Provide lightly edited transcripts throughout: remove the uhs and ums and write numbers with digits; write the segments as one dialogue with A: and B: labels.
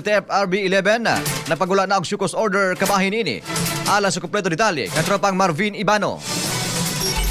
A: TFRB 11 napagula na ang Shukos Order kabahin ini. Alang sa kumpleto detalye, katropang Marvin Ibano.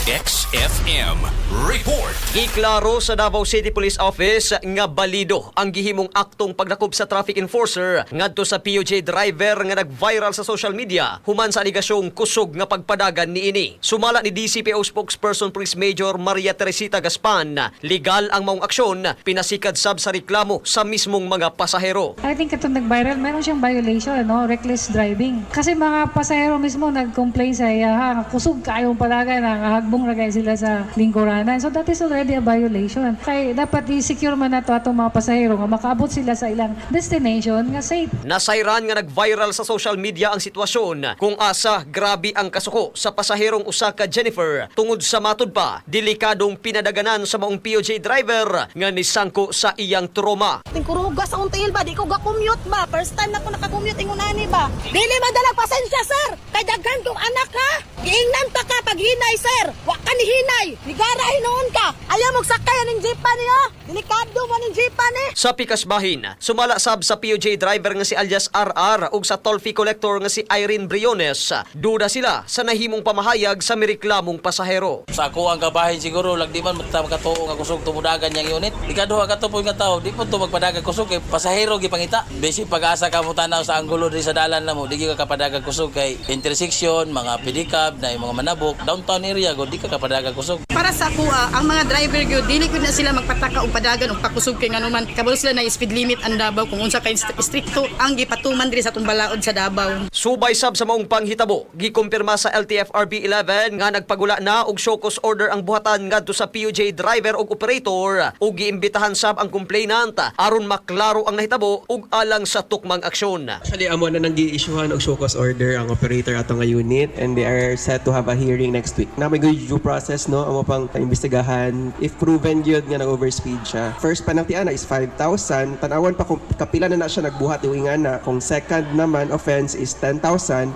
B: XFM Report.
C: Iklaro sa Davao City Police Office nga balido ang gihimong aktong pagdakop sa traffic enforcer ngadto sa POJ driver nga nag-viral sa social media human sa aligasyong kusog nga pagpadagan niini. Sumala ni DCPO spokesperson Police Major Maria Teresita Gaspan, legal ang maong aksyon, pinasikad sab sa reklamo sa mismong mga pasahero.
D: I think itong nag-viral, meron siyang violation, no? Reckless driving. Kasi mga pasahero mismo nag-complain sa iya, kusog kayong padagan, hagbong ragay sila sa lingkuranan. So that is already a violation. Kaya dapat i-secure man na ito atong mga pasahero nga makaabot sila sa ilang destination nga safe.
C: Nasayran nga nag-viral sa social media ang sitwasyon kung asa grabe ang kasuko sa pasaherong usa ka Jennifer tungod sa matud pa delikadong pinadaganan sa maong POJ driver nga nisangko sa iyang trauma.
E: Tingkuruga sa until ba, di ko ga-commute ba? First time na ko naka-commute ingunani ba? Dili madalag pasensya, sir! Kay daghan kong anak, ha? Giingnan pa ka pag hinay, sir! Wa ka ni hinay! Nigara hinoon ka! Ayaw mong sakay aning jeepa niyo! Delikado man ning jeepa ni!
C: Sa Pikasbahin, sumala sab sa POJ driver nga si alias RR ug sa toll fee collector nga si Irene Briones. Duda sila sa nahimong pamahayag sa mireklamong pasahero.
F: Sa ako ang kabahin siguro, lagdi man makatuo nga kusog tumudagan yang unit. Ikaduha ka to po nga tao, di po to magpadagan kusog kay pasahero gipangita. Basi pag-asa ka mo tanaw sa anggulo di sa dalan na mo, di ka kapadagan kusog kay intersection, mga pedicab, na mga manabok, downtown area go di ka kapadagan kusog.
G: Para sa kuha, ang mga driver gyud dili gud na sila magpataka og padagan og pakusog kay nganuman kabalo sila na speed limit ang Davao kung unsa kay stricto ang gipatuman diri sa atong balaod sa Davao.
C: Subay sab sa maong panghitabo, gikumpirma sa LTFRB 11 nga nagpagula na og show cause order ang buhatan ngadto sa POJ driver ug operator ug giimbitahan sab ang complainant aron maklaro ang nahitabo ug alang sa tukmang aksyon.
H: Actually, amo na nang gi-issuehan og show cause order ang operator ato nga unit and they are set to have a hearing next week. Na may good due process, no? Amo pang imbestigahan if proven gyud nga nag-overspeed siya. First penalty ana is 5,000. Tanawan pa kung kapila na siya nagbuhat iwingan na. Kung second naman offense is 10,000.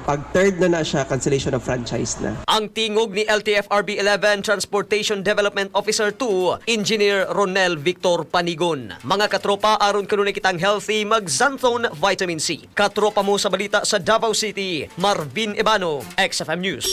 H: Pag third na siya, cancellation of franchise na.
C: Ang tingog ni LTFRB 11 Transportation Development Officer 2, Engineer Ronel Victor Panigon. Mga katropa, aron kanunay kitang healthy, mag-Xanthone Vitamin C. Katropa mo sa balita sa Davao City, Marvin Ibano, XFM News.